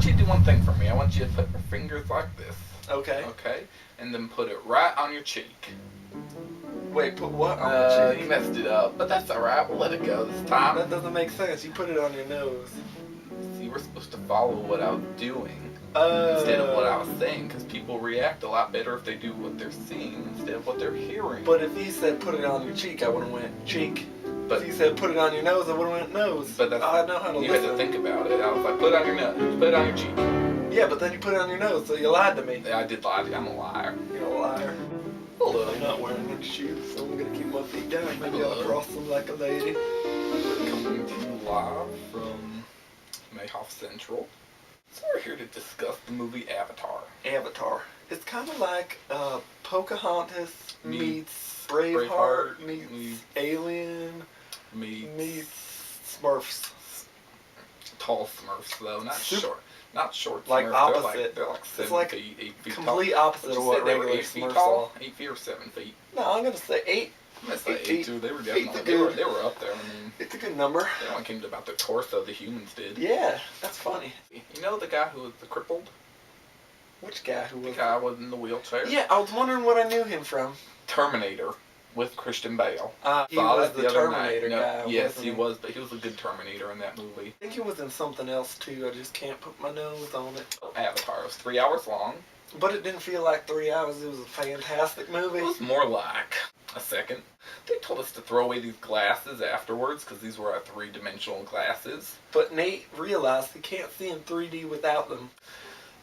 want you to do one thing for me. I want you to put your fingers like this. Okay. Okay? And then put it right on your cheek. Wait, put what on the cheek? You messed it up, but that's alright. We'll let it go this time. That doesn't make sense. You put it on your nose. See, we're supposed to follow what I was doing instead of what I was saying, because people react a lot better if they do what they're seeing instead of what they're hearing. But if you said put it on your cheek, I would have went cheek. But if you said put it on your nose, I would have went nose. But that's, I know how to you listen. had to think about it. I was like, put it on your nose, put it on your cheek. Yeah, but then you put it on your nose, so you lied to me. Yeah, I did lie to you. I'm a liar. You're a liar. Hello. I'm not wearing any shoes, so I'm gonna keep my feet down. Maybe I'll cross them like a lady. Coming to you live from Mayhoff Central. So we're here to discuss the movie Avatar. Avatar. It's kind of like Pocahontas meets Braveheart meets Alien meets Smurfs. Tall Smurfs though, not short. Like Smurfs. opposite. They're like 7 it's like feet, 8 feet complete tall. opposite of what regular 8 feet Smurfs tall. are. 8 feet or 7 feet. No, I'm gonna say 8. I'm gonna say 8 too. They were Eight's definitely they were up there. I mean, it's a good number. they only came to about the torso. The humans did. Yeah, that's funny. You know the guy who was the crippled? Which guy who was? The guy was in the wheelchair. Yeah, I was wondering what I knew him from. Terminator with Christian Bale. He was the Terminator guy. Yes, he was, but he was a good Terminator in that movie. I think he was in something else too. I just can't put my nose on it. Avatar was 3 hours long. But it didn't feel like 3 hours. It was a fantastic movie. It was more like a second. They told us to throw away these glasses afterwards because these were our 3-dimensional glasses. But Nate realized he can't see in 3D without them.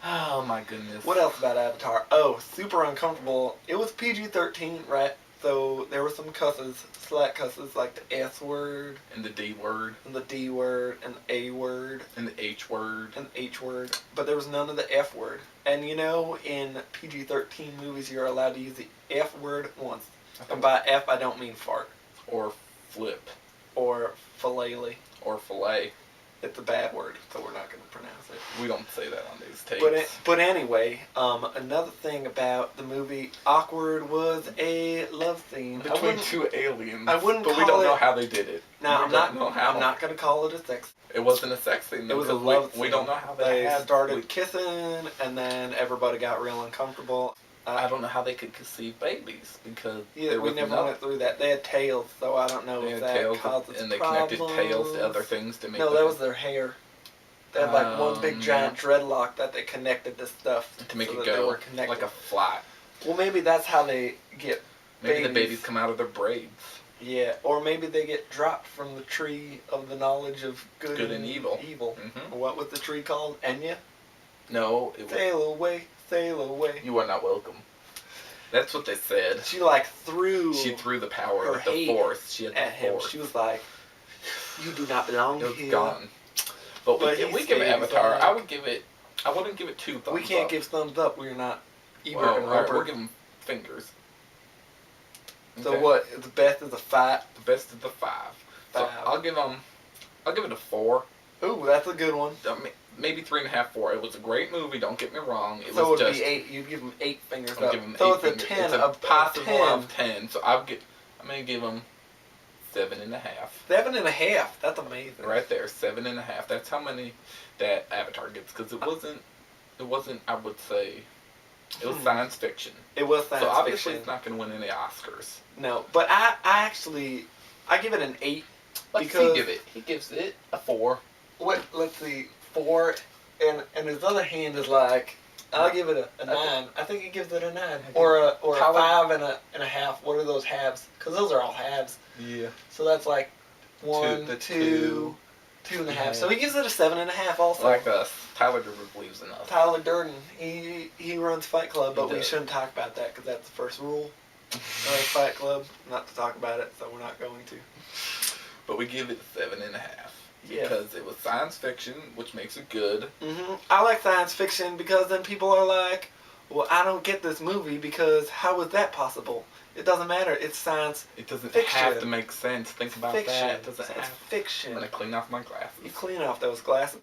Oh my goodness. What else about Avatar? Oh, super uncomfortable. It was PG-13, right? So there were some cusses, slight cusses, like the S word. And the D word. And the D word, and the A word. And the H word. And the H word. But there was none of the F word. And you know, in PG-13 movies, you're allowed to use the F word once. And by F, I don't mean fart. Or flip. Or fillet. Or fillet. It's a bad word, so we're not going to pronounce it. We don't say that on these tapes. But anyway, another thing about the movie Awkward was a love scene. Between 2 aliens. I wouldn't but call we don't it, know how they did it. Now, I'm not going to call it a sex. It wasn't a sex scene. It was a love scene. We don't know how they started kissing, and then everybody got real uncomfortable. I don't know how they could conceive babies because we never went through that. They had tails, so I don't know if that causes and they problems. connected tails to other things to make. No, that was their hair. They had like one big giant dreadlock that they connected to stuff to make so it that go they were connected. like a fly. Well, maybe that's how they get. Maybe the babies come out of their braids. Yeah, or maybe they get dropped from the tree of the knowledge of good and evil. Mm-hmm. What was the tree called? Enya? No. Sail away, sail away. You are not welcome. That's what they said. She like threw. She threw the power of the force. She had the force. She was like, "You do not belong here." It was gone. But we give Avatar. I would give it. I wouldn't give it 2 thumbs up. We can't give thumbs up. We're not. We're giving fingers. So what? The best is a 5. The best is the 5. So I'll give it a 4. Ooh, that's a good one. Maybe 3.5, 4. It was a great movie. Don't get me wrong. It so was it would just, be 8. You'd give them 8 fingers I'm up. Give them so 8 it's fingers. a 10. It's a possible out of 10. So I'm gonna give them 7.5. 7.5. That's amazing. Right there, 7.5. That's how many that Avatar gets because it wasn't. I would say. It was science fiction. It was science fiction. So obviously it's not going to win any Oscars. No, but I give it an 8. Because he gives it a 4. What? Let's see, 4, and his other hand is like, I'll give it a 9. I think he gives it a 9 or a 5 and a half. What are those halves? Because those are all halves. Yeah. So that's like 1, 2, 2.5. Yeah. So he gives it a 7.5 also. Like us. Tyler Durden believes in us. Tyler Durden. He runs Fight Club, but we shouldn't talk about that because that's the first rule of Fight Club, not to talk about it, so we're not going to. But we give it 7.5. Yeah. Because it was science fiction, which makes it good. Mm-hmm. I like science fiction because then people are like, well, I don't get this movie because how is that possible? It doesn't matter. It's science. It doesn't fiction. have to make sense. Think about fiction. that. It doesn't have fiction. I'm gonna clean off my glasses. You clean off those glasses.